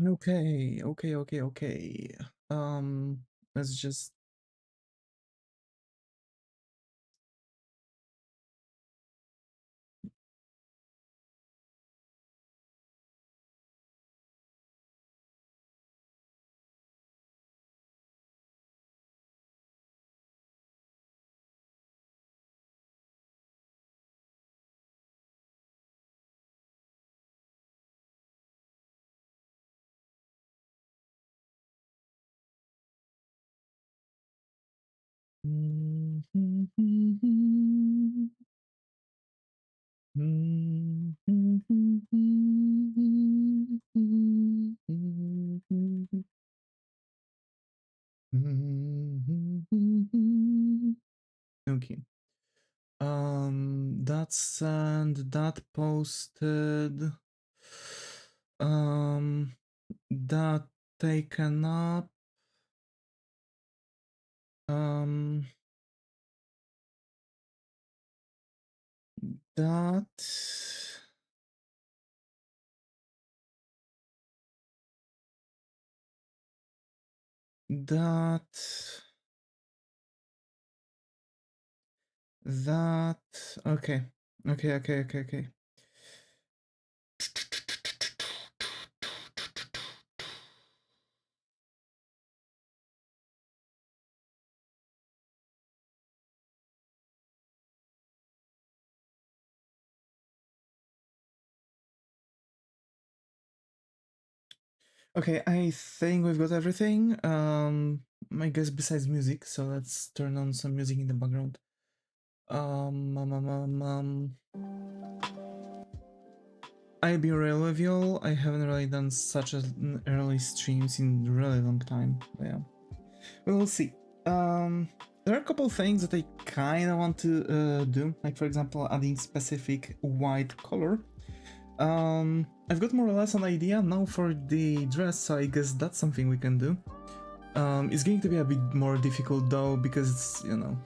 Okay, okay. Let's just okay. That's and that posted. That taken up. Um, that. That. That. Okay. Okay. Okay, I think we've got everything. I guess besides music, so let's turn on some music in the background. I'll be real with y'all, I haven't really done such an early streams in a really long time. But yeah, we'll see. There are a couple things that I kind of want to do, like for example adding specific white color. I've got more or less an idea now for the dress, so I guess that's something we can do. It's going to be a bit more difficult though, because it's, you know...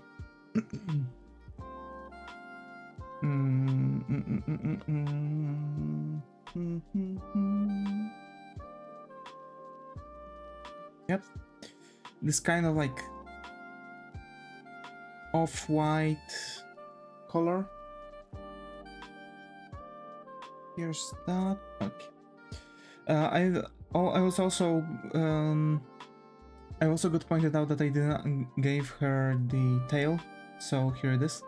Yep. This kind of like off-white color. Here's that. Okay. I was also I also got pointed out that I didn't give her the tail, so here it is.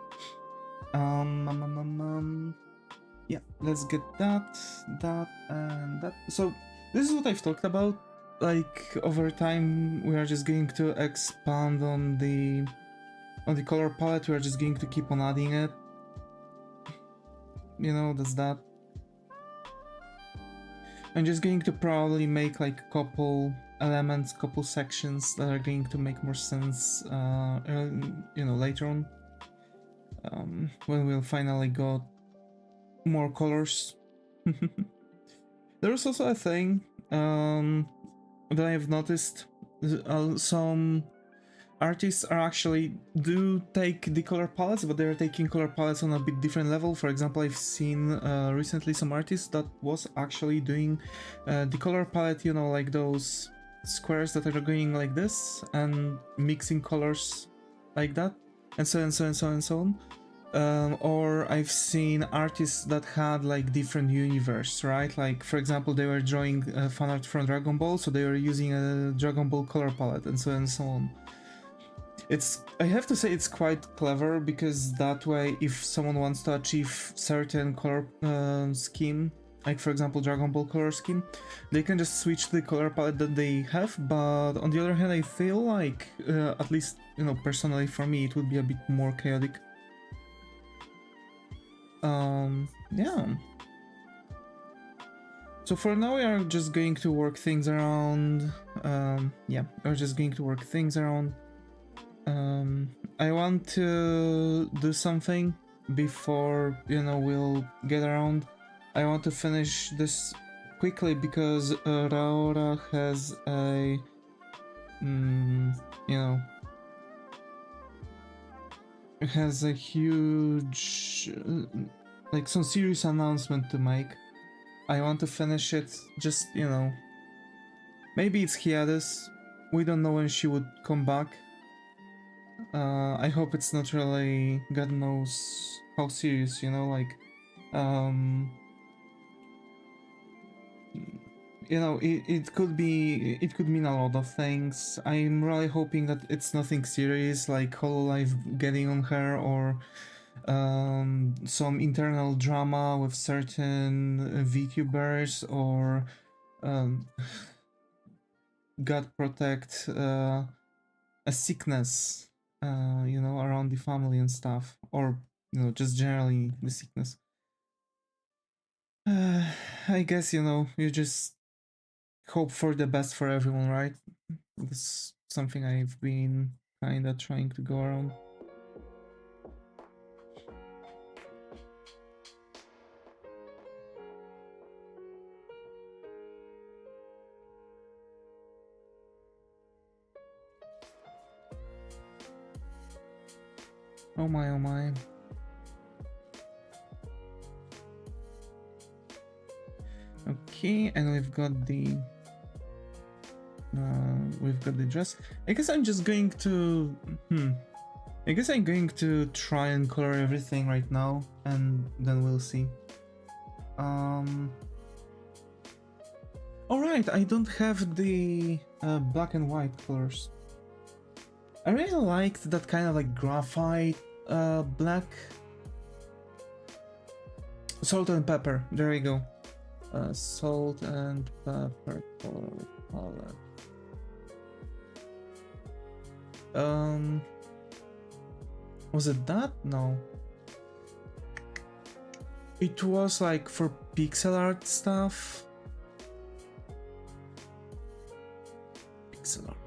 Yeah, let's get that, and that. So this is what I've talked about. Like over time, we are just going to expand on the color palette. We are just going to keep on adding it. You know, that's that. I'm just going to probably make like a couple elements, couple sections that are going to make more sense, you know, later on, when we'll finally got more colors. There's also a thing that I've noticed. Some artists are actually do take the color palettes, but they're taking color palettes on a bit different level. For example, I've seen recently some artists that was actually doing the color palette, you know, like those squares that are going like this and mixing colors like that, and so on. Or I've seen artists that had like different universe, right? Like for example, they were drawing fan art from Dragon Ball, so they were using a Dragon Ball color palette, and so on. I have to say it's quite clever, because that way if someone wants to achieve certain color scheme, like for example Dragon Ball color scheme, they can just switch to the color palette that they have. But on the other hand, I feel like, at least, you know, personally for me, it would be a bit more chaotic. Yeah. So for now we are just going to work things around. Yeah, we're just going to work things around. I want to do something before, you know, we'll get around. I want to finish this quickly because Raora has a, you know, has a huge, like some serious announcement to make. I want to finish it, just, you know, maybe it's hiatus. We don't know when she would come back. I hope it's not really God knows how serious, you know, like, you know, it could mean a lot of things. I'm really hoping that it's nothing serious, like Hololive getting on her, or some internal drama with certain VTubers, or God protect a sickness, you know, around the family and stuff, or, you know, just generally the sickness. I guess, you know, you just hope for the best for everyone, right? That's something I've been kinda trying to go around. Oh my, oh my. Okay, and we've got the dress. I guess I'm just going to I guess I'm going to try and color everything right now, and then we'll see. Alright, I don't have the black and white colors. I really liked that kind of like graphite black. Salt and pepper, there we go. Salt and pepper color palette. Was it that? No. It was like for pixel art stuff. Pixel art.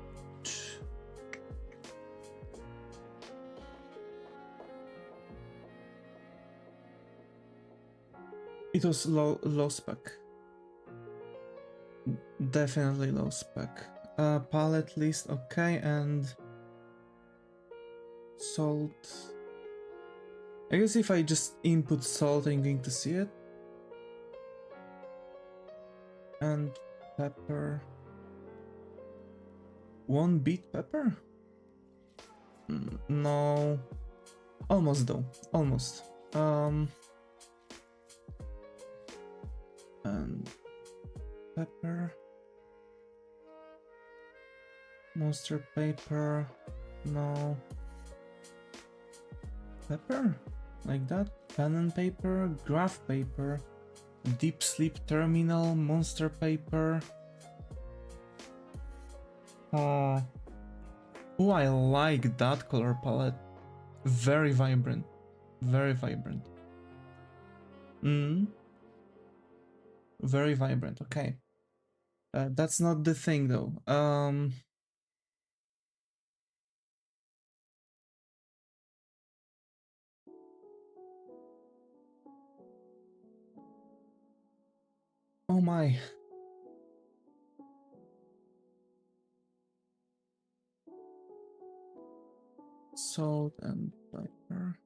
It was low spec. Definitely low spec. Palette list, okay, and salt. I guess if I just input salt, I'm going to see it. And pepper. One beet pepper? No. Almost though. Almost. And pepper. Monster paper. No. Pepper? Like that? Pen and paper, graph paper, deep sleep terminal, monster paper. Oh, I like that color palette. Very vibrant. Very vibrant. Very vibrant, okay. That's not the thing though. Oh my. Salt and pepper.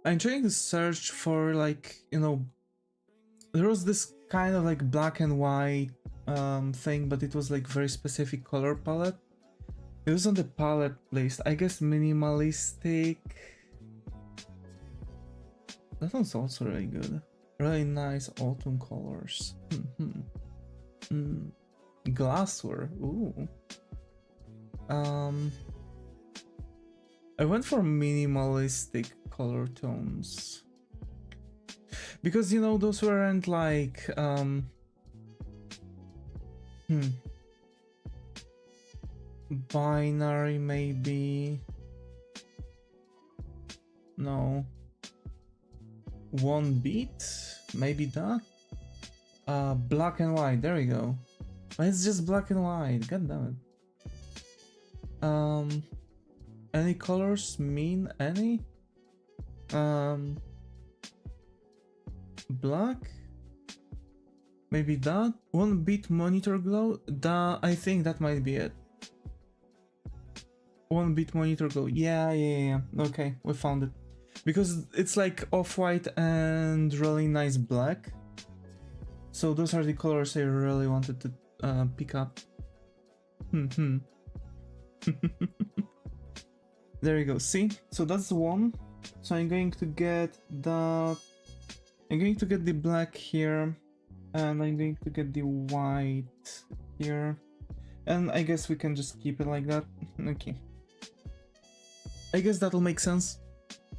I'm trying to search for, like, you know, there was this kind of like black and white thing, but it was like very specific color palette. It was on the palette list. I guess minimalistic. That one's also really good. Really nice autumn colors. Glassware. Ooh. I went for minimalistic color tones because, you know, those weren't like binary, maybe. No. One beat, maybe that. Black and white, there we go. It's just black and white, god damn it. Any colors mean any? Black? Maybe that? One bit monitor glow? I think that might be it. One bit monitor glow. Yeah. Okay, we found it. because it's like off-white and really nice black. So those are the colors I really wanted to pick up. There you go, see? So that's the one. So I'm going to get the... I'm going to get the black here, and I'm going to get the white here. And I guess we can just keep it like that. Okay. I guess that'll make sense.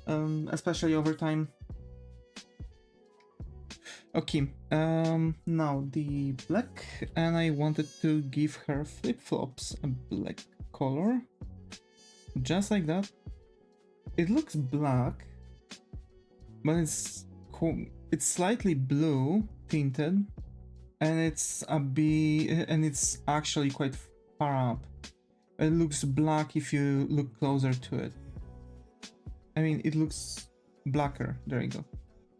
Especially over time. Okay, now the black, and I wanted to give her flip-flops a black color. Just like that. It looks black, but it's slightly blue tinted, and it's actually quite far up. It looks black if you look closer to it. I mean, it looks blacker. There you go.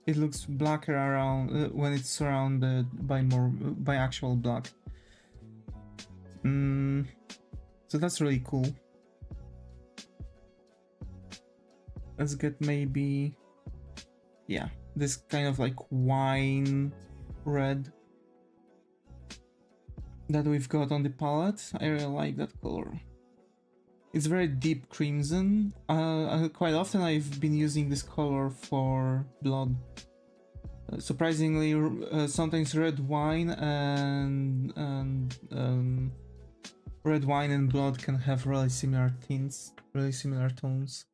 It looks blacker around when it's surrounded by actual black. So that's really cool. Let's get maybe, yeah, this kind of like wine red that we've got on the palette. I really like that color. It's very deep crimson. Quite often I've been using this color for blood. Surprisingly, sometimes red wine and blood can have really similar tints, really similar tones.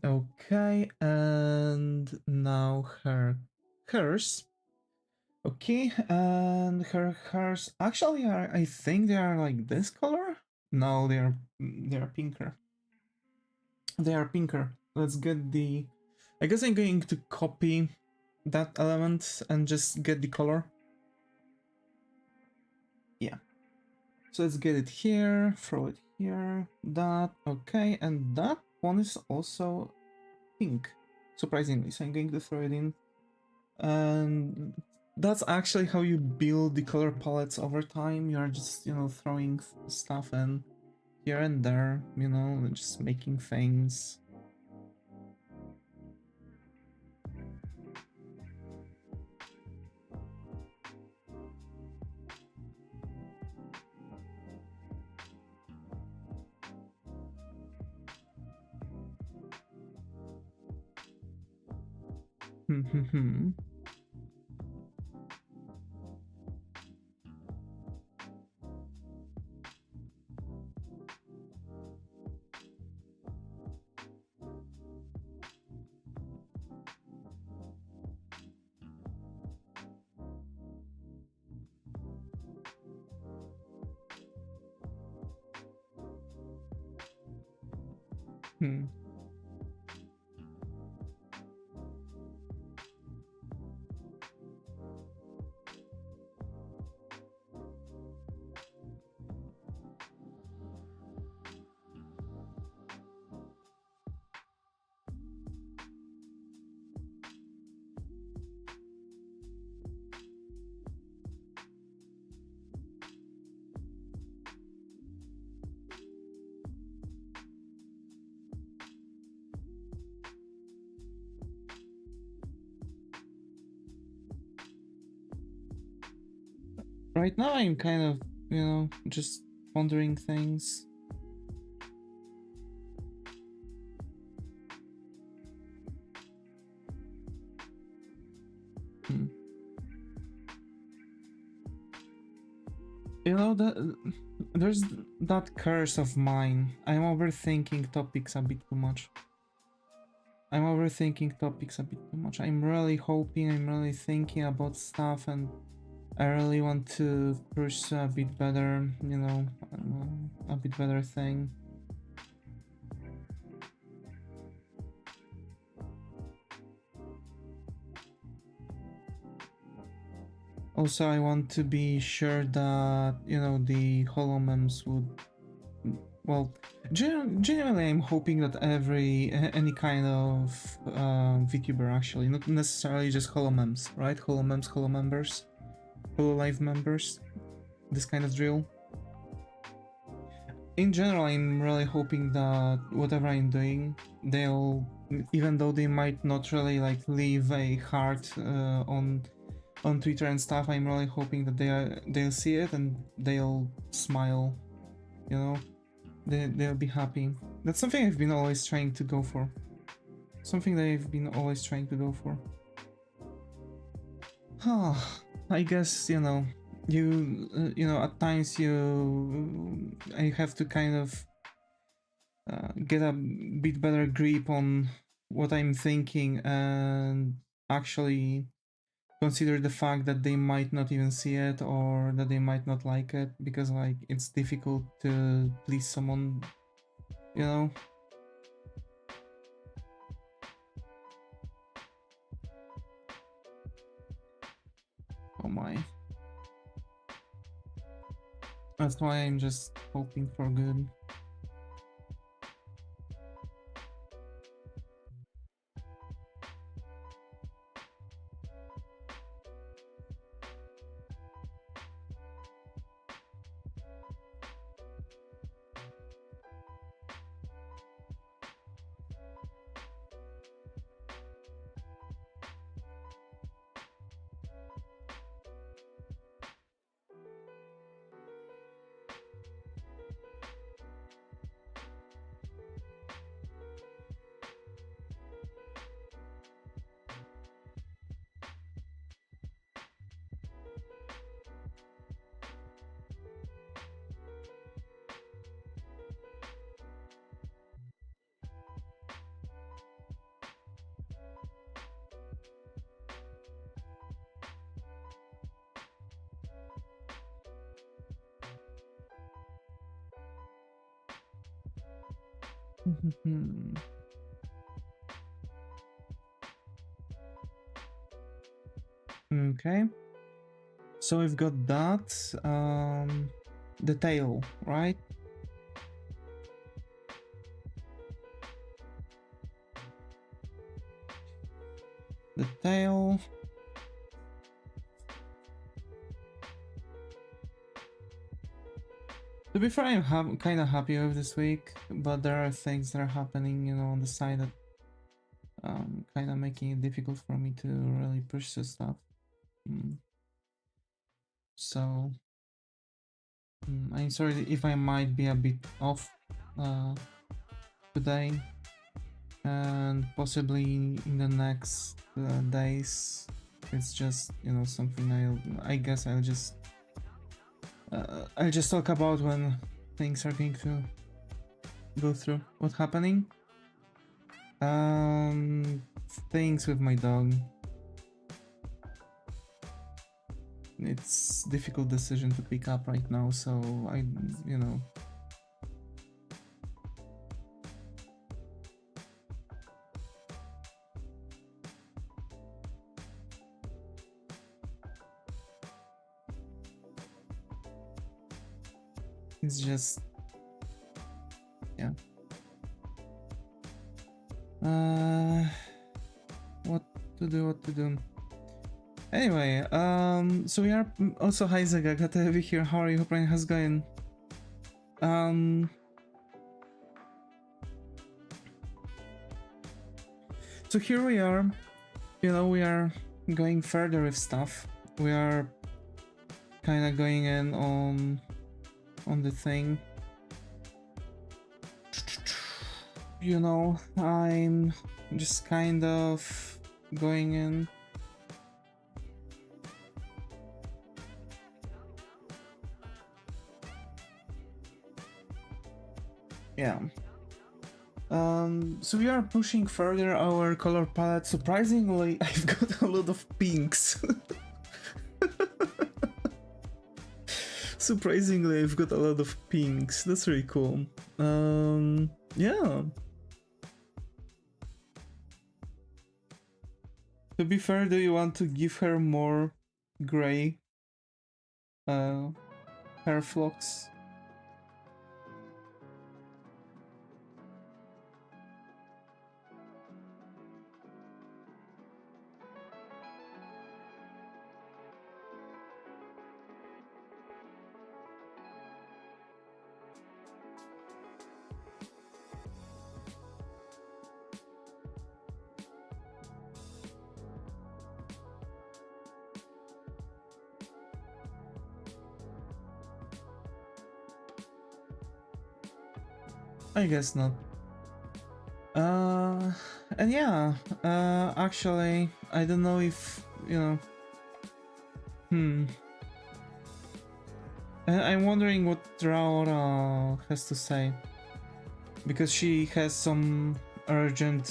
Okay, and now hers. Okay, and her hairs actually are, I think they are like this color. No, they are pinker. They are pinker. Let's get the... I guess I'm going to copy that element and just get the color. Yeah. So let's get it here, throw it here, that, okay, and that one is also pink, surprisingly, so I'm going to throw it in. And that's actually how you build the color palettes over time. You're just, you know, throwing stuff in here and there, you know, just making things. Right now I'm kind of, you know, just pondering things. You know, there's that curse of mine. I'm overthinking topics a bit too much. I'm really hoping, I'm really thinking about stuff, and I really want to pursue a bit better, you know, a bit better thing. Also, I want to be sure that, you know, the holomems would... Well, genuinely I'm hoping that any kind of Vtuber actually, not necessarily just holomems, right? Holomems, hololive members, this kind of drill. in general, I'm really hoping that whatever I'm doing, they'll, even though they might not really like leave a heart on Twitter and stuff, I'm really hoping that they'll see it and they'll smile, you know, they'll be happy. That's something I've been always trying to go for. Something that I've been always trying to go for. I guess, you know, you know, at times I have to kind of get a bit better grip on what I'm thinking and actually consider the fact that they might not even see it or that they might not like it, because like it's difficult to please someone, you know. Oh my. That's why I'm just hoping for good. Okay. So we've got that. The tail, right? The tail. To be fair, I'm kind of happy with this week, but there are things that are happening, you know, on the side that kind of making it difficult for me to really push this stuff. So I'm sorry if I might be a bit off today, and possibly in the next days. It's just, you know, something I guess I'll just talk about when things are going to go through. What's happening? Things with my dog. It's difficult decision to pick up right now, so you know. It's just, yeah. What to do? Anyway, so we are also, hi Zaga, glad to have you here. How are you? Hope how's it going? So here we are, you know, we are going further with stuff. We are kind of going in on the thing. You know, I'm just kind of going in. Yeah. So we are pushing further our color palette. Surprisingly, I've got a lot of pinks. Surprisingly, I've got a lot of pinks. That's really cool. Yeah. To be fair, do you want to give her more gray hair flocks? I guess not. And yeah, actually, I don't know if, you know, I'm wondering what Raora has to say, because she has some urgent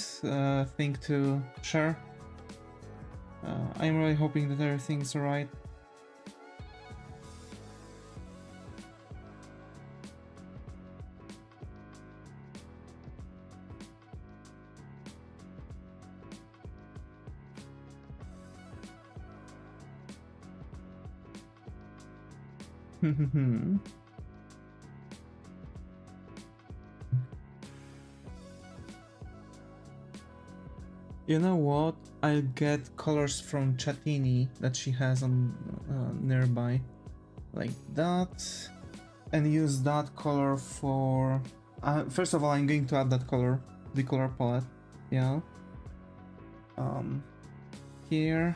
thing to share. I'm really hoping that everything's alright. You know what? I'll get colors from Chatini that she has on nearby, like that, and use that color for. First of all, I'm going to add that color, the color palette. Yeah. Here.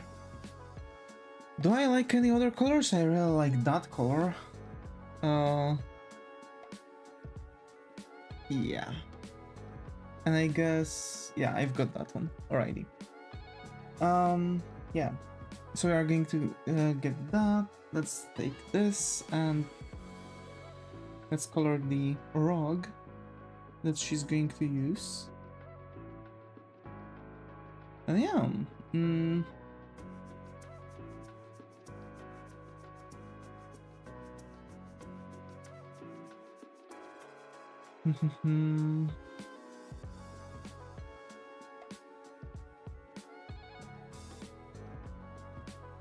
Do I like any other colors? I really like that color. Yeah. And I guess, yeah, I've got that one. Alrighty. Yeah. So we are going to get that. Let's take this and let's color the rug that she's going to use. And yeah.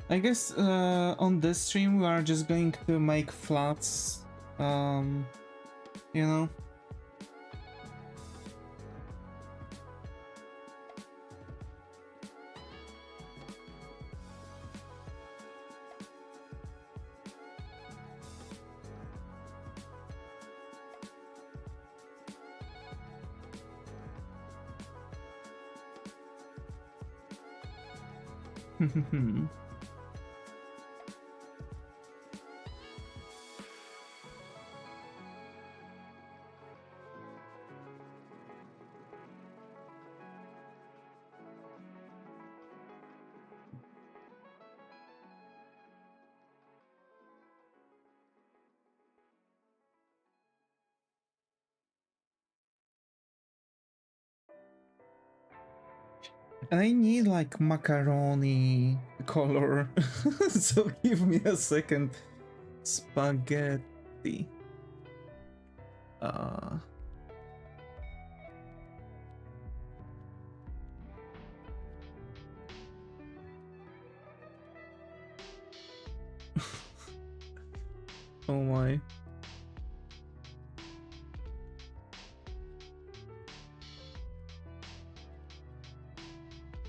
I guess on this stream we are just going to make flats, you know. And I need like macaroni color, so give me a second. Spaghetti. Oh my.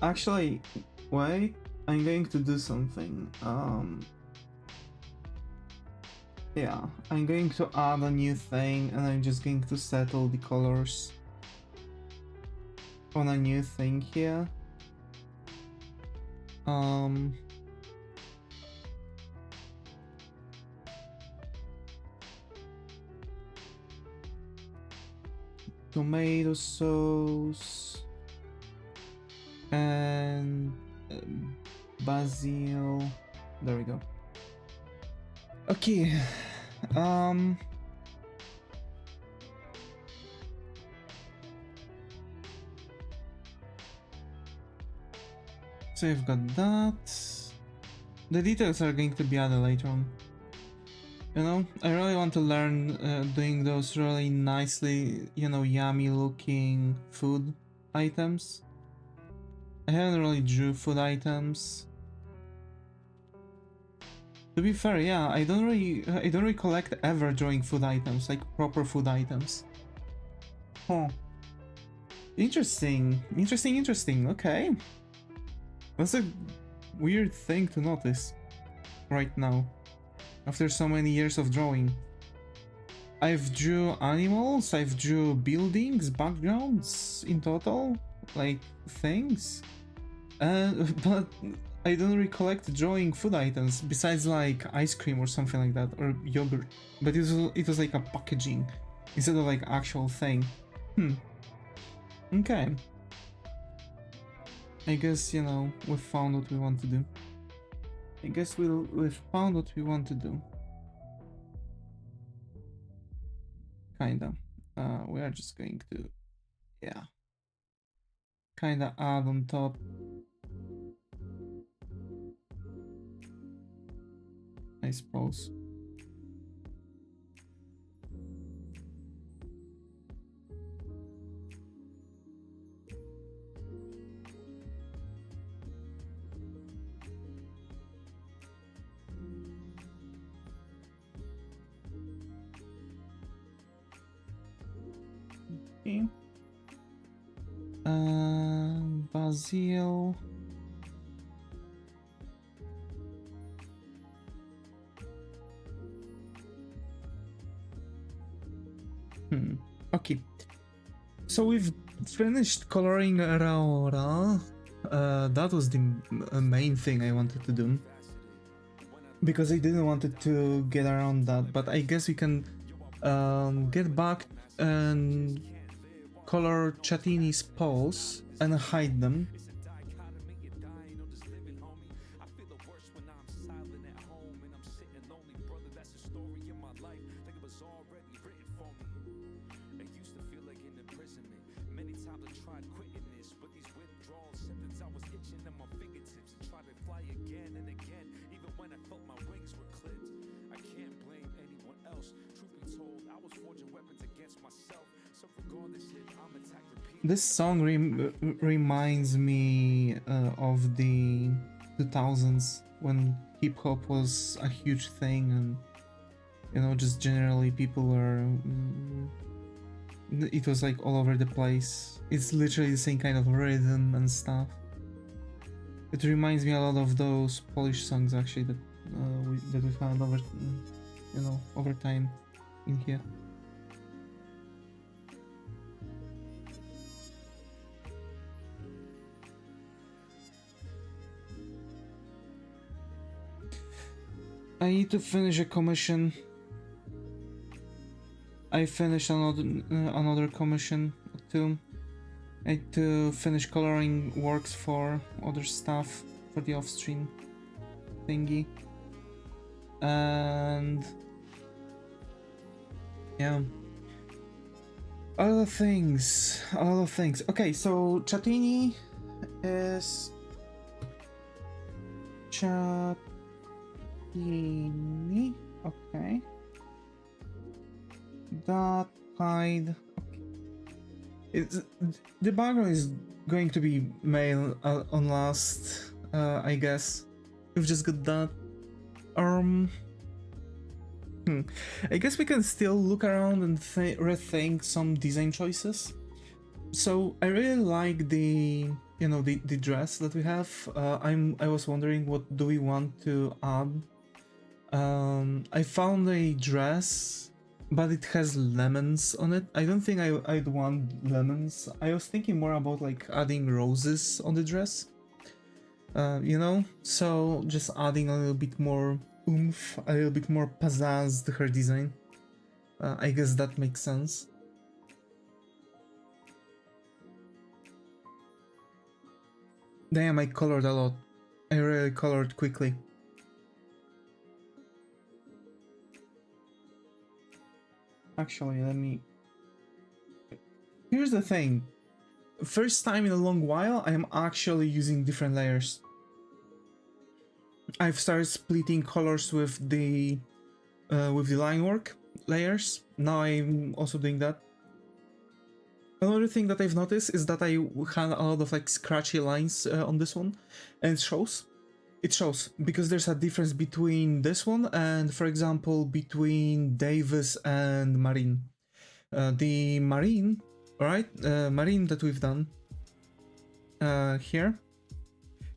Actually, wait, I'm going to do something. Yeah, I'm going to add a new thing and I'm just going to settle the colors on a new thing here. Tomato sauce and basil. There we go. Okay. So you've got that. The details are going to be added later on. You know, I really want to learn doing those really nicely, you know, yummy looking food items. I haven't really drew food items. To be fair, yeah, I don't recollect ever drawing food items, like proper food items. Huh. Interesting. Okay. That's a weird thing to notice right now, after so many years of drawing. I've drew animals, I've drew buildings, backgrounds in total, like things. But I don't recollect drawing food items besides like ice cream or something like that, or yogurt. But it was like a packaging instead of like actual thing. Okay. I guess, you know, we've found what we want to do. I guess we've found what we want to do. Kinda. We are just going to, yeah. Kinda add on top. I suppose. Okay. Basil. Okay. So we've finished coloring Raora. That was the main thing I wanted to do. Because I didn't want to get around that, but I guess we can get back and color Chatini's paws and hide them. This song reminds me of the 2000s when hip-hop was a huge thing, and you know, just generally people were it was like all over the place. It's literally the same kind of rhythm and stuff. It reminds me a lot of those Polish songs actually that we found over, you know, over time in here. I need to finish a commission. I finished another commission too. I need to finish coloring works for other stuff for the off-stream thingy. And yeah. A lot of things. Okay, so Chatini is okay. That hide. Okay. It's the background is going to be male on last. I guess we've just got that. I guess we can still look around and rethink some design choices. So I really like the, you know, the dress that we have. I was wondering what do we want to add. I found a dress, but it has lemons on it. I don't think I'd want lemons. I was thinking more about like adding roses on the dress. You know, so just adding a little bit more oomph, a little bit more pizzazz to her design. I guess that makes sense. Damn, I colored a lot. I really colored quickly. Actually, let me... Here's the thing. First time in a long while, I am actually using different layers. I've started splitting colors with the line work layers. Now I'm also doing that. Another thing that I've noticed is that I had a lot of like scratchy lines on this one, and it shows. It shows because there's a difference between this one and, for example, between Devis and Marine. The Marine, right? Marine that we've done here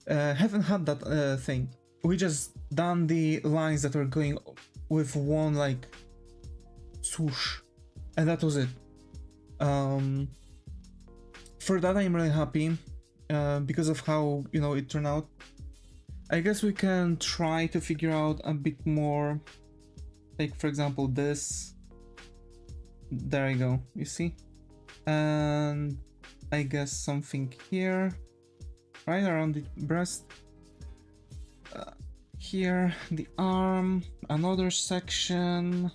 haven't had that thing. We just done the lines that were going with one like swoosh, and that was it. For that I'm really happy because of how, you know, it turned out. I guess we can try to figure out a bit more, like for example this. There you go, you see? and I guess something here, right around the breast. Here, the arm, another section.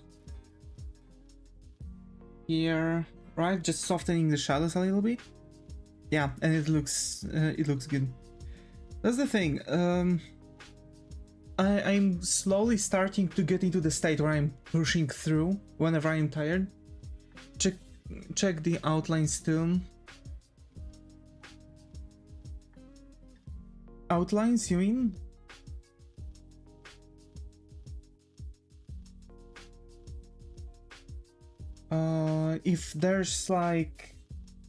Here, right? Just softening the shadows a little bit. Yeah, and it looks good. That's the thing. I'm slowly starting to get into the state where I'm pushing through whenever I'm tired. Check the outlines too. Outlines, you mean? If there's like,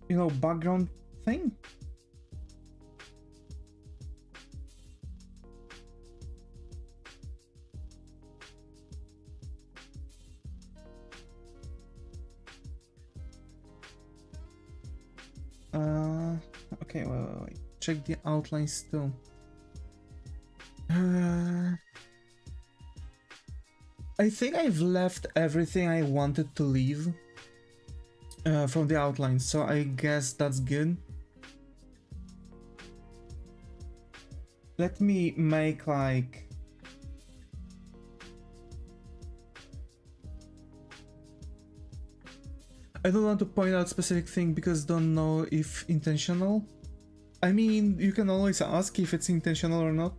you know, background thing. Okay, wait. Check the outlines too. I think I've left everything I wanted to leave from the outlines, so I guess that's good. Let me make like... I don't want to point out specific thing because don't know if intentional. I mean, you can always ask if it's intentional or not.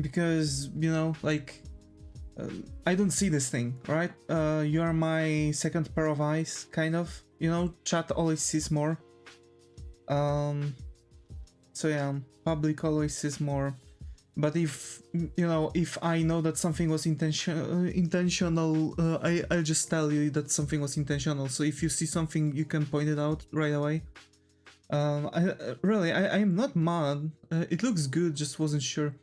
Because, you know, like, I don't see this thing, right? You are my second pair of eyes, kind of. You know, chat always sees more. So yeah, public always sees more. But if, you know, if I know that something was intentional, I'll just tell you that something was intentional. So if you see something, you can point it out right away. I'm not mad. It looks good, just wasn't sure.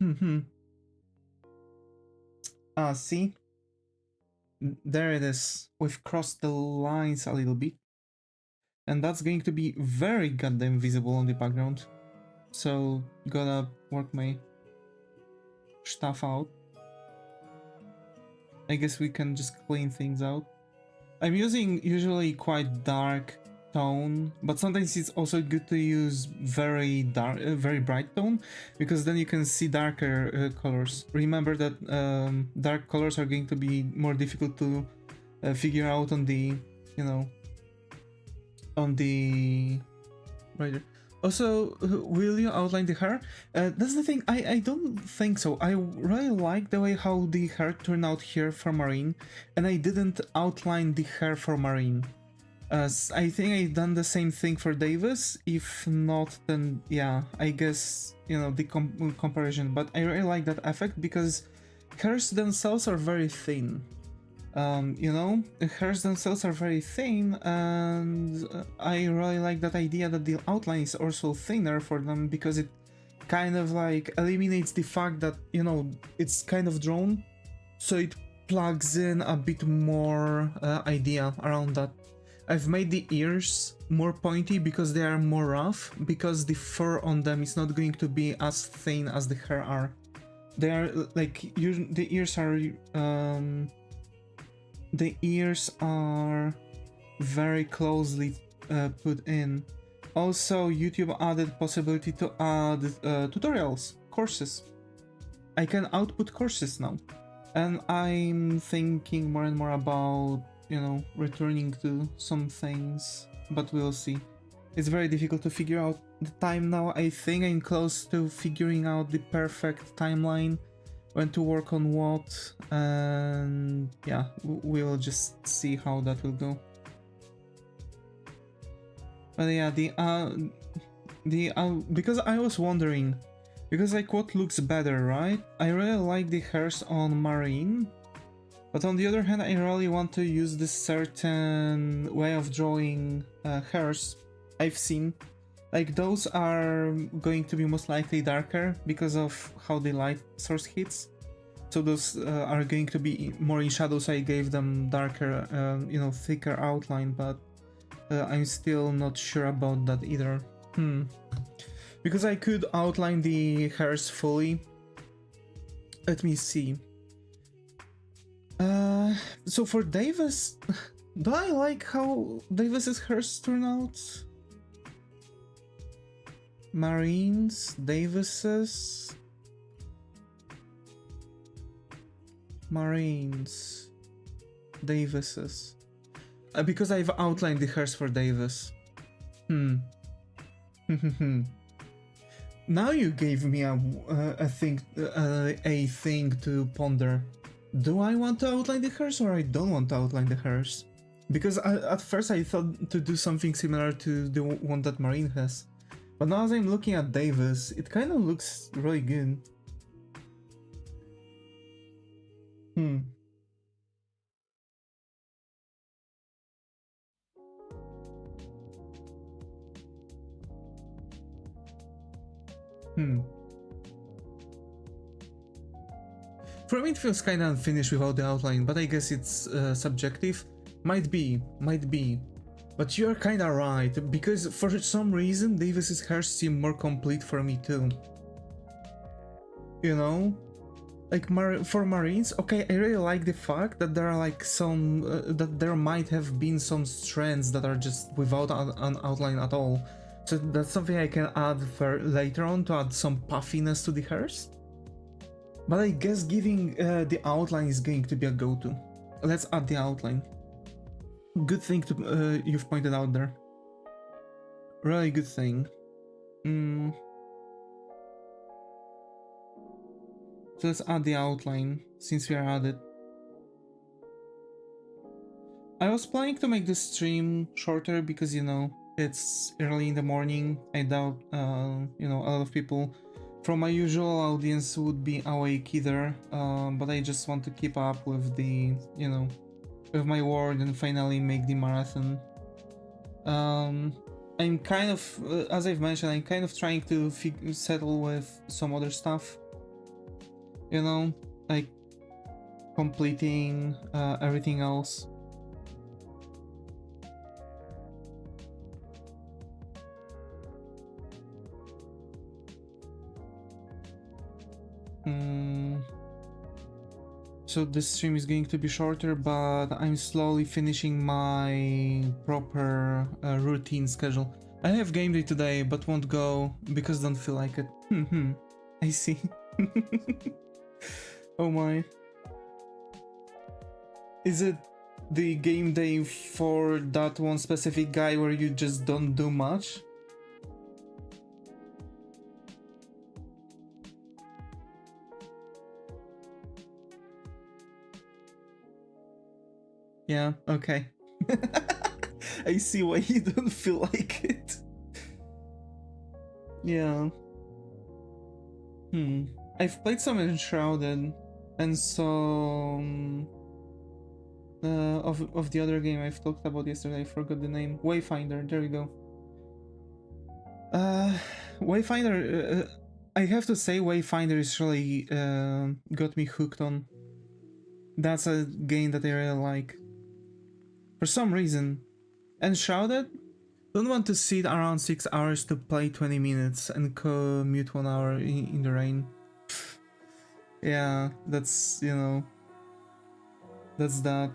See? There it is. We've crossed the lines a little bit. And that's going to be very goddamn visible on the background. So, gotta work my stuff out. I guess we can just clean things out. I'm using usually quite dark tone, but sometimes it's also good to use very dark, very bright tone, because then you can see darker colors. Remember that dark colors are going to be more difficult to figure out on the, you know, on the right. Also, will you outline the hair? That's the thing, I don't think so. I really like the way how the hair turned out here for Marine, and I didn't outline the hair for Marine. I think I've done the same thing for Davis. If not, then yeah, I guess, you know, the comparison. But I really like that effect because hairs themselves are very thin. You know, hairs themselves are very thin, and I really like that idea that the outline is also thinner for them, because it kind of like eliminates the fact that, you know, it's kind of drawn, so it plugs in a bit more idea around that. I've made the ears more pointy because they are more rough, because the fur on them is not going to be as thin as the hair are. They are like, the ears are very closely put in. Also, YouTube added possibility to add tutorials, courses. I can output courses now. And I'm thinking more and more about, you know, returning to some things, but we'll see. It's very difficult to figure out the time now. I think I'm close to figuring out the perfect timeline, when to work on what, and yeah, we'll just see how that will go. But yeah, because I was wondering, because like what looks better, right? I really like the hairs on Marine, but on the other hand, I really want to use this certain way of drawing hairs I've seen. Like, those are going to be most likely darker because of how the light source hits. So those are going to be more in shadows. I gave them darker, you know, thicker outline, but I'm still not sure about that either. Because I could outline the hairs fully. Let me see. So for Davis, do I like how Davis's hairs turn out? Marines, Davis's, Marines, Davis's. Because I've outlined the hairs for Davis. Now you gave me a thing to ponder. Do I want to outline the hairs or I don't want to outline the hairs? Because at first I thought to do something similar to the one that Marine has. But now as I'm looking at Davis, it kind of looks really good. For me it feels kinda unfinished without the outline, but I guess it's subjective. Might be. But you're kinda right, because for some reason Davis's hairs seem more complete for me too. You know? Like for Marines, okay, I really like the fact that there are like some, that there might have been some strands that are just without an outline at all. So that's something I can add for later on to add some puffiness to the hairs. But I guess giving the outline is going to be a go-to. Let's add the outline. Good thing to you've pointed out there. Really good thing. So let's add the outline since we are at it. I was planning to make this stream shorter because, you know, it's early in the morning. I doubt, you know, a lot of people from my usual audience would be awake either. But I just want to keep up with the, you know, with my word and finally make the marathon. I'm kind of, as I've mentioned, I'm kind of trying to settle with some other stuff. You know, like completing everything else. So this stream is going to be shorter, but I'm slowly finishing my proper routine schedule. I have game day today, but won't go because don't feel like it. I see. Oh my. Is it the game day for that one specific guy where you just don't do much? Yeah, okay. I see why you don't feel like it. Yeah. I've played some Enshrouded, and so of the other game I've talked about yesterday, I forgot the name. Wayfinder, there we go. Wayfinder, I have to say Wayfinder is really got me hooked on. That's a game that I really like. For some reason. Enshrouded? Don't want to sit around 6 hours to play 20 minutes and commute 1 hour in the rain. Yeah, that's, you know, that's that.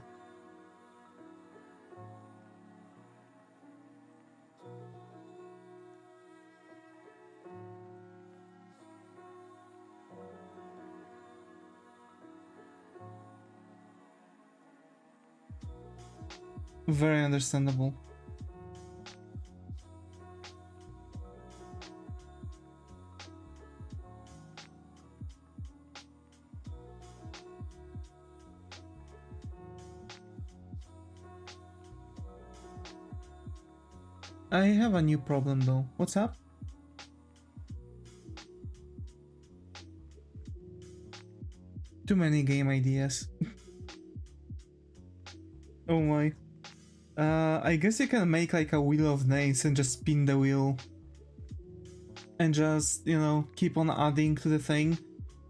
Very understandable. I have a new problem though. What's up? Too many game ideas. Oh my. I guess you can make like a wheel of names and just spin the wheel. And just, you know, keep on adding to the thing.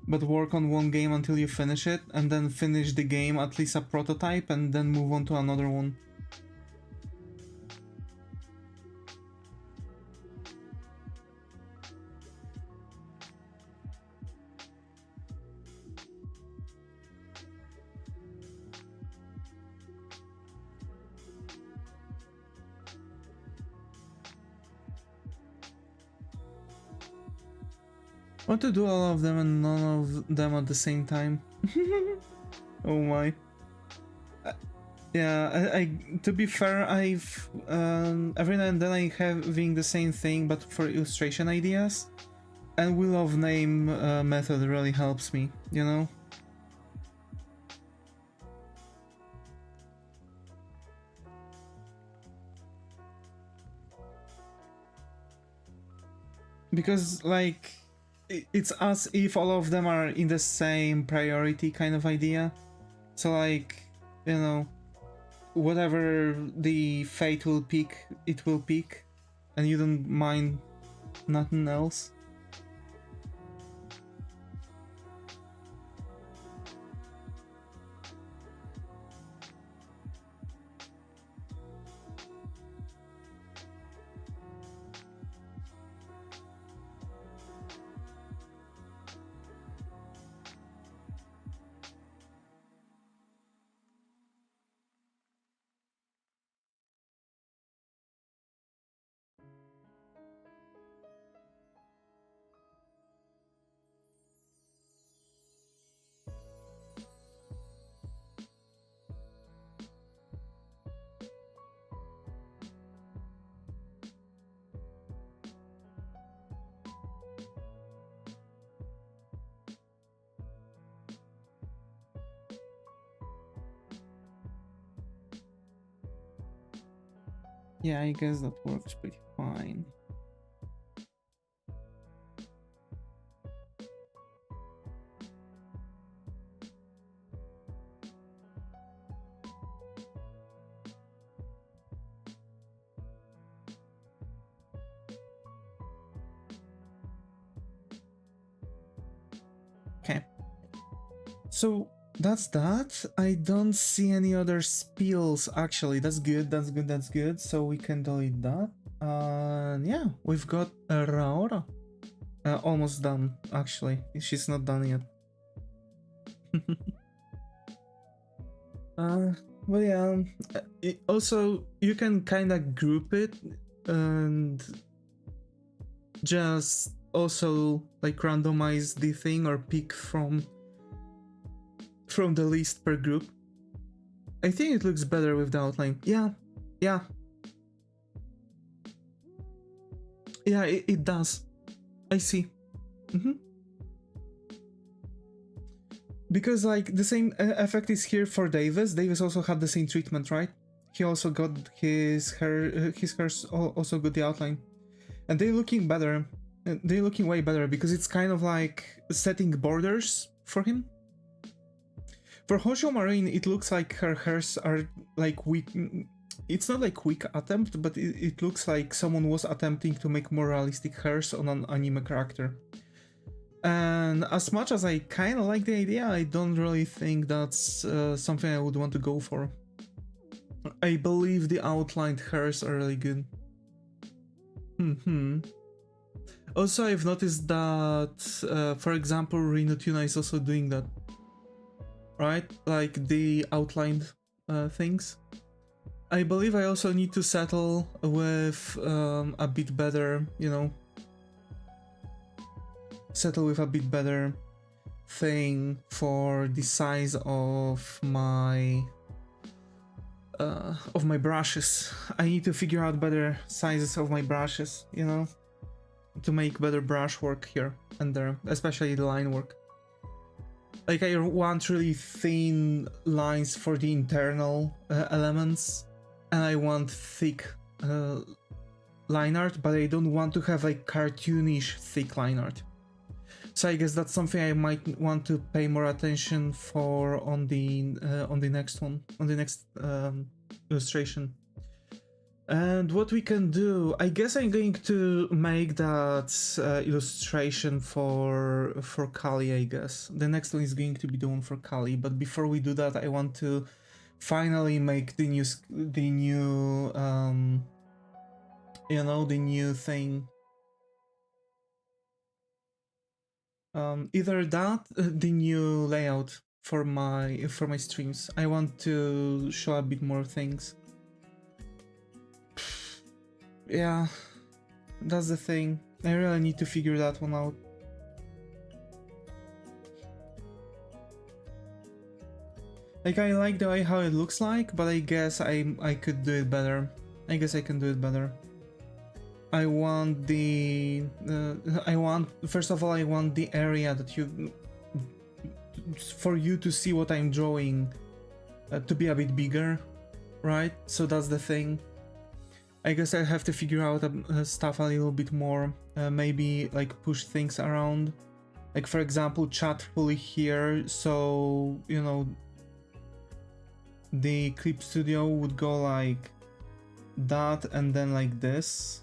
But work on one game until you finish it. And then finish the game, at least a prototype, and then move on to another one. Want to do all of them and none of them at the same time. Oh my. Yeah, I to be fair, I've every now and then I having the same thing, but for illustration ideas, and wheel of name method really helps me, you know. Because like it's as if all of them are in the same priority kind of idea. So like, you know, whatever the fate will pick, it will pick, and you don't mind nothing else. Yeah, I guess that works pretty fine. Okay. So that's that. I don't see any other spills actually. That's good, that's good, that's good. So we can delete that. Yeah, we've got a Raora. Almost done, actually. She's not done yet. But yeah, also you can kind of group it and just also like randomize the thing or pick from the list per group. I think it looks better with the outline. Yeah, yeah. Yeah, it does. I see. Because like the same effect is here for Davis. Davis also had the same treatment, right? He also got his hairs also got the outline. And they're looking better. They're looking way better because it's kind of like setting borders for him. For Hoshio Marine, it looks like her hairs are like weak. It's not like weak attempt, but it looks like someone was attempting to make more realistic hairs on an anime character. And as much as I kind of like the idea, I don't really think that's something I would want to go for. I believe the outlined hairs are really good. Also, I've noticed that, for example, Reno Tuna is also doing that. Right? Like the outlined things. I believe I also need to settle with a bit better, you know, settle with a bit better thing for the size of my brushes. I need to figure out better sizes of my brushes, you know, to make better brush work here and there, especially the line work. Like I want really thin lines for the internal elements, and I want thick line art, but I don't want to have like cartoonish thick line art. So I guess that's something I might want to pay more attention for on the next one, on the next illustration. And what we can do, I guess I'm going to make that illustration for Kali, I guess. The next one is going to be the one for Kali, but before we do that, I want to finally make the new you know, the new thing. Either that, the new layout for my streams. I want to show a bit more things. Yeah, that's the thing. I really need to figure that one out. Like, I like the way how it looks like, but I guess I could do it better. I guess I can do it better. I want the first of all, I want the area that you for you to see what I'm drawing to be a bit bigger, right? So that's the thing. I guess I have to figure out stuff a little bit more, maybe like push things around, like for example chat fully here, so you know the clip studio would go like that and then like this.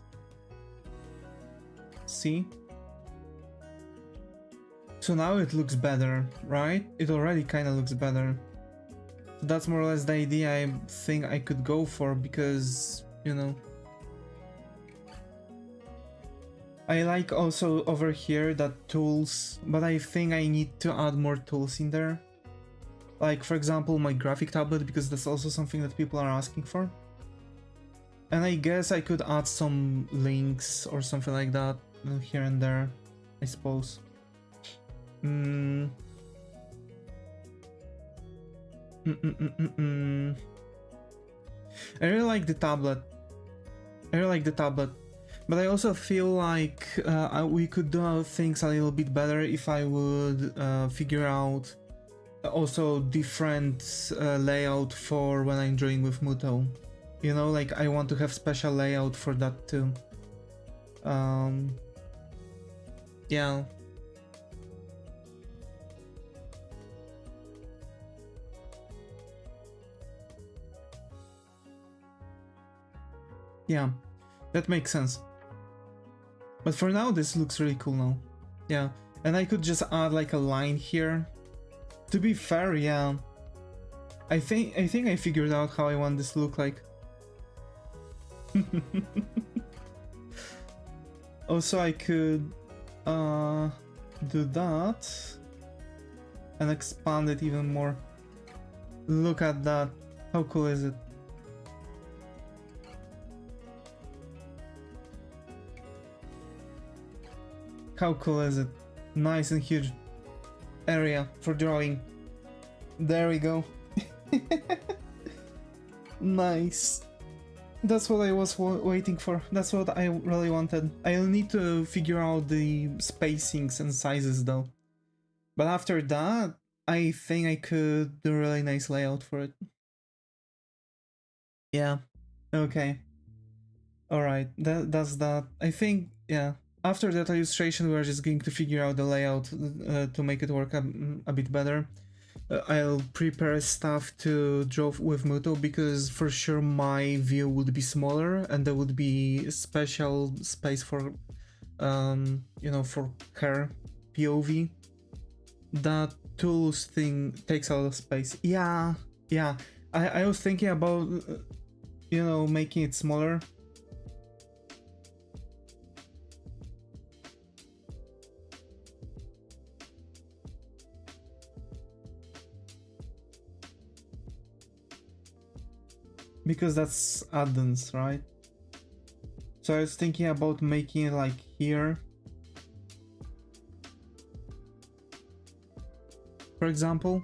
See? So now it looks better, right? It already kind of looks better. So that's more or less the idea I think I could go for, because, you know, I like also over here that tools, but I think I need to add more tools in there. Like for example my graphic tablet, because that's also something that people are asking for. And I guess I could add some links or something like that here and there, I suppose. I really like the tablet. But I also feel like we could do things a little bit better if I would figure out also different layout for when I'm drawing with Muto. You know, like I want to have special layout for that too. Yeah. Yeah, that makes sense. But for now, this looks really cool now. Yeah, and I could just add like a line here. To be fair, yeah. I think I figured out how I want this to look like. Also, I could do that and expand it even more. Look at that. How cool is it? How cool is it? Nice and huge area for drawing. There we go. Nice. That's what I was waiting for. That's what I really wanted. I'll need to figure out the spacings and sizes though. But after that, I think I could do a really nice layout for it. Yeah. Okay. Alright, that's that. I think, yeah. After that illustration, we're just going to figure out the layout to make it work a bit better. I'll prepare stuff to draw with Muto, because for sure my view would be smaller and there would be a special space for, you know, for her POV. That tools thing takes a lot of space. Yeah, yeah. I was thinking about, you know, making it smaller. Because that's add-ons, right? So I was thinking about making it like here, for example.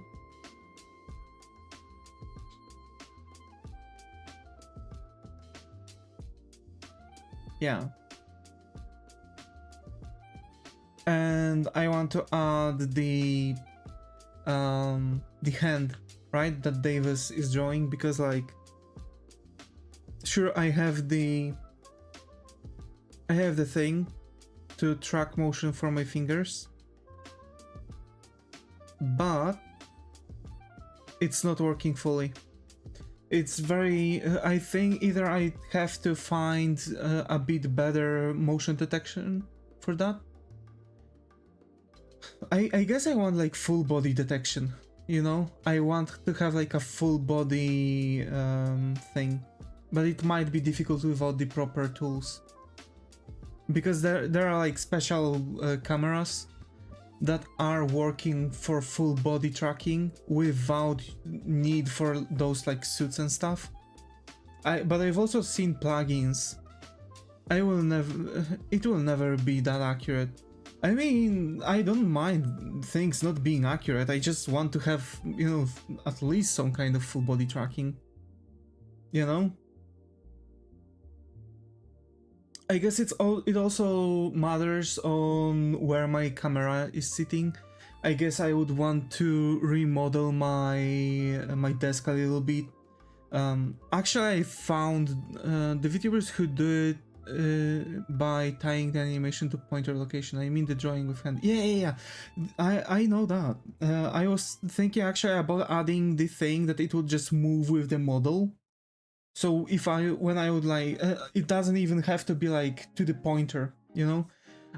Yeah. And I want to add the hand, right, that Davis is drawing, because like, sure, I have the thing to track motion from my fingers, but it's not working fully. It's very, I think either I have to find a bit better motion detection for that. I guess I want like full body detection, you know? I want to have like a full body thing. But it might be difficult without the proper tools, because there are like special cameras that are working for full body tracking without need for those like suits and stuff. But I've also seen plugins. It will never be that accurate. I mean, I don't mind things not being accurate. I just want to have, you know, at least some kind of full body tracking. You know? I guess it also matters on where my camera is sitting. I guess I would want to remodel my desk a little bit. Actually, I found the VTubers who do it by tying the animation to pointer location. I mean the drawing with hand. Yeah. I know that. I was thinking actually about adding the thing that it would just move with the model. So if when I would like, it doesn't even have to be like to the pointer, you know?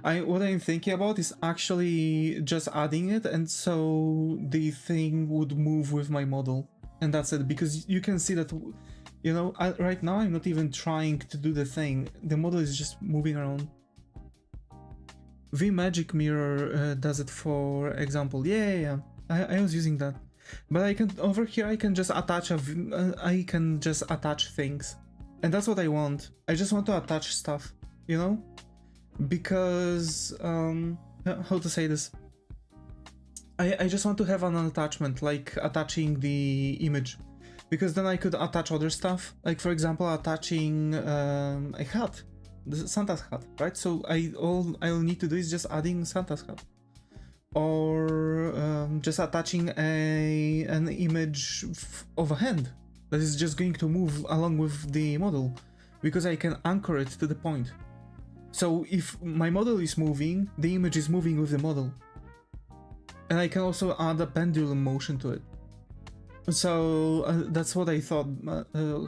What I'm thinking about is actually just adding it, and so the thing would move with my model. And that's it, because you can see that, you know, right now I'm not even trying to do the thing. The model is just moving around. Magic Mirror does it, for example. Yeah. I was using that. But I can, over here, I can just attach I can just attach things. And that's what I want. I just want to attach stuff, you know? Because, how to say this? I just want to have an attachment, like attaching the image. Because then I could attach other stuff. Like, for example, attaching a hat. The Santa's hat, right? So all I'll need to do is just adding Santa's hat. Or just attaching an image of a hand that is just going to move along with the model, because I can anchor it to the point. So if my model is moving, the image is moving with the model. And I can also add a pendulum motion to it. So that's what I thought,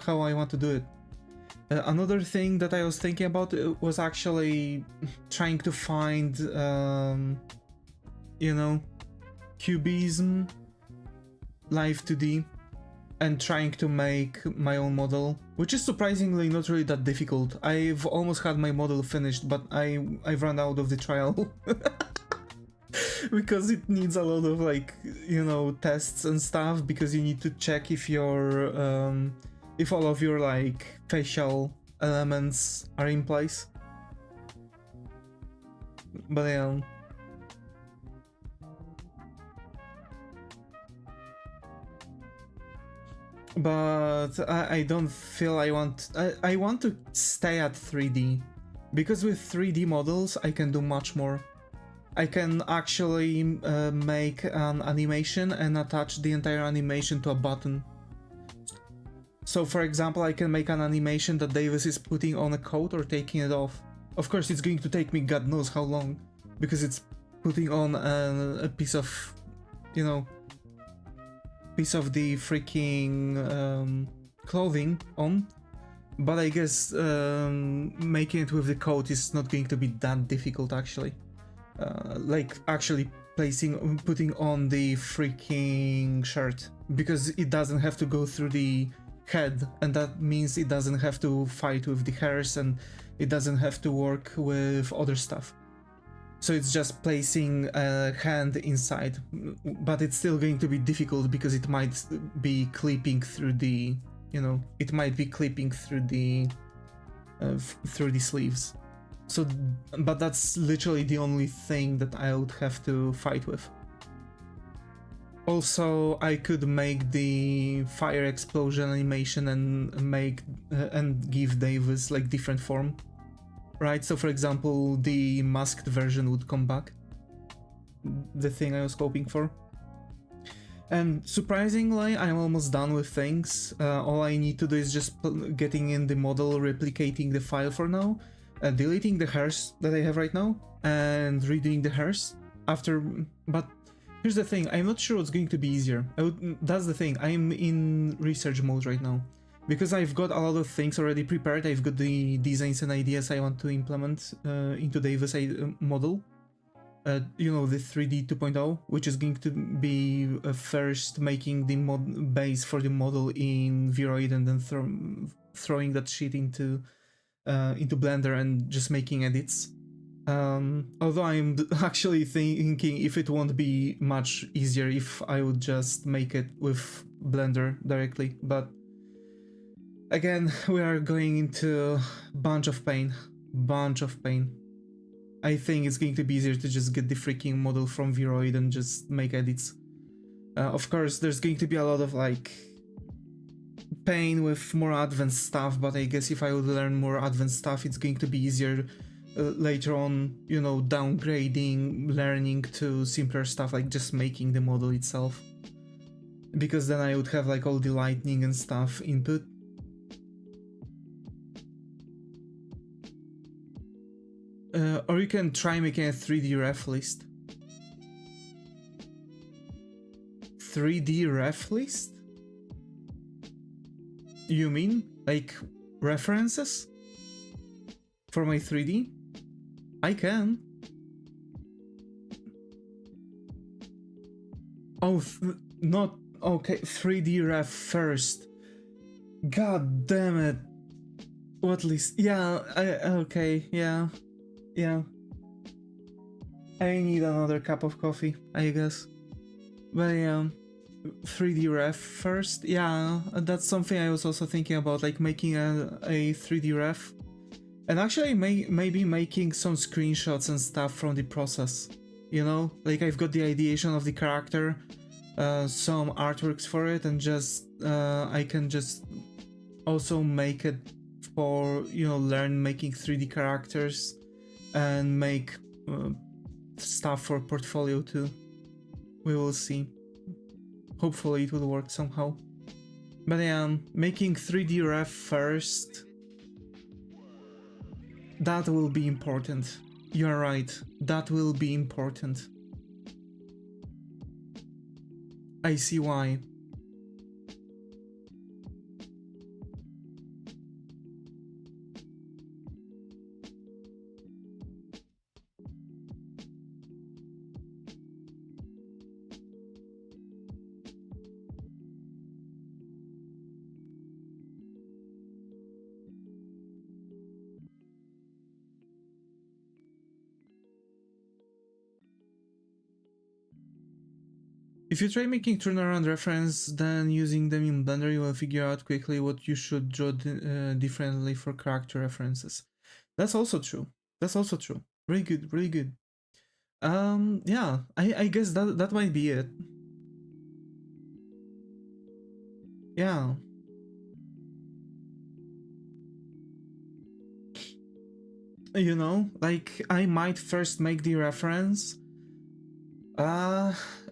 how I want to do it. Another thing that I was thinking about was actually trying to find you know, cubism, live 2D, and trying to make my own model, which is surprisingly not really that difficult. I've almost had my model finished, but I've run out of the trial. Because it needs a lot of, like, you know, tests and stuff, because you need to check if if all of your, like, facial elements are in place. But yeah. But I don't feel I want to stay at 3D, because with 3D models I can do much more. I can actually make an animation and attach the entire animation to a button. So for example, I can make an animation that Devis is putting on a coat or taking it off. Of course it's going to take me God knows how long, because it's putting on a piece of, you know, piece of the freaking clothing on. But I guess making it with the coat is not going to be that difficult, actually. Like actually putting on the freaking shirt, because it doesn't have to go through the head, and that means it doesn't have to fight with the hairs, and it doesn't have to work with other stuff. So it's just placing a hand inside, but it's still going to be difficult because it might be clipping through the, you know, it might be clipping through the sleeves. So, but that's literally the only thing that I would have to fight with. Also, I could make the fire explosion animation and give Devis like different form. Right, so for example, the masked version would come back. The thing I was hoping for. And surprisingly, I'm almost done with things. All I need to do is just getting in the model, replicating the file for now, deleting the hairs that I have right now, and redoing the hairs after. But here's the thing, I'm not sure what's going to be easier. That's the thing, I'm in research mode right now. Because I've got a lot of things already prepared, I've got the designs and ideas I want to implement into Devis model. You know, the 3D 2.0, which is going to be first making the base for the model in Vroid, and then throwing that shit into Blender and just making edits. Although I'm actually thinking if it won't be much easier if I would just make it with Blender directly, but again, we are going into bunch of pain. I think it's going to be easier to just get the freaking model from Vroid and just make edits. Of course, there's going to be a lot of like pain with more advanced stuff, but I guess if I would learn more advanced stuff, it's going to be easier later on, you know, downgrading, learning to simpler stuff like just making the model itself. Because then I would have like all the lightning and stuff input. Or you can try making a 3D ref list. 3D ref list? You mean like references for my 3D? I can. Oh, not okay. 3D ref first. God damn it. What list? Yeah. Okay. Yeah. Yeah. I need another cup of coffee, I guess. But yeah. 3D ref first. Yeah, that's something I was also thinking about, like making a 3D ref. And actually maybe making some screenshots and stuff from the process. You know, like I've got the ideation of the character, some artworks for it, and just I can just also make it for, you know, learn making 3D characters and make stuff for portfolio too. We will see. Hopefully it will work somehow. But yeah, making 3D ref first. That will be important. You're right. That will be important. I see why. If you try making turnaround reference, then using them in Blender, you will figure out quickly what you should draw differently for character references. That's also true. That's also true. Really good, really good. Yeah, I guess that might be it. Yeah. You know, like I might first make the reference.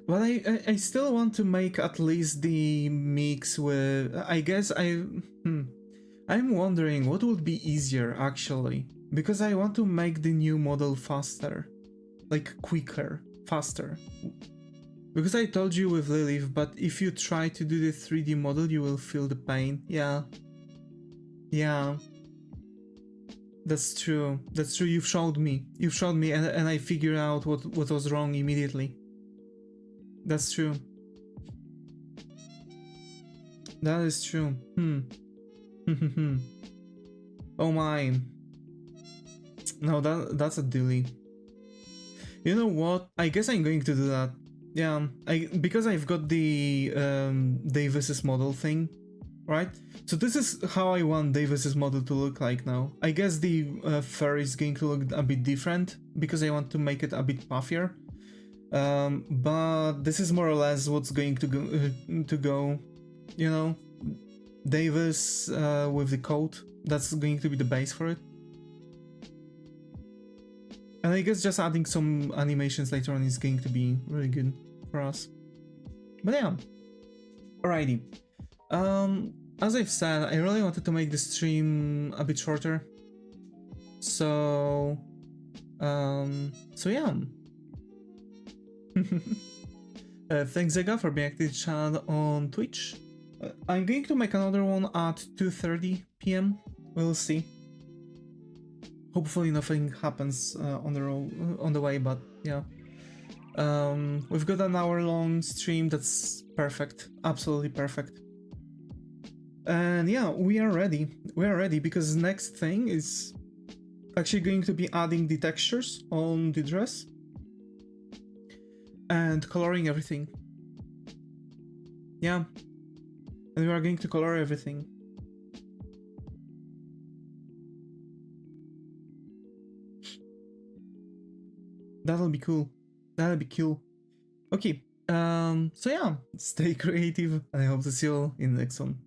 But I still want to make at least the mix with, I guess I'm wondering what would be easier actually, because I want to make the new model faster, like quicker, faster. Because I told you with Lilith, but if you try to do the 3D model, you will feel the pain. Yeah. Yeah. That's true. That's true. You've showed me, and I figured out what was wrong immediately. That's true. That is true. Oh my. No, that's a dilly. You know what? I guess I'm going to do that. Yeah, because I've got the Devis's model thing, right? So this is how I want Devis's model to look like now. I guess the fur is going to look a bit different because I want to make it a bit puffier. But this is more or less what's going to go, you know, Devis with the coat. That's going to be the base for it. And I guess just adding some animations later on is going to be really good for us. But yeah, alrighty. As I've said, I really wanted to make the stream a bit shorter. So yeah. Thanks Zega for being active chat on Twitch. I'm going to make another one at 2:30 PM. We'll see. Hopefully nothing happens on the way, but yeah. We've got an hour-long stream. That's perfect, absolutely perfect. And yeah, we are ready. We are ready because the next thing is actually going to be adding the textures on the dress and coloring everything. Yeah, and we are going to color everything. That'll be cool. That'll be cool. Okay. So yeah, stay creative, and I hope to see you all in the next one.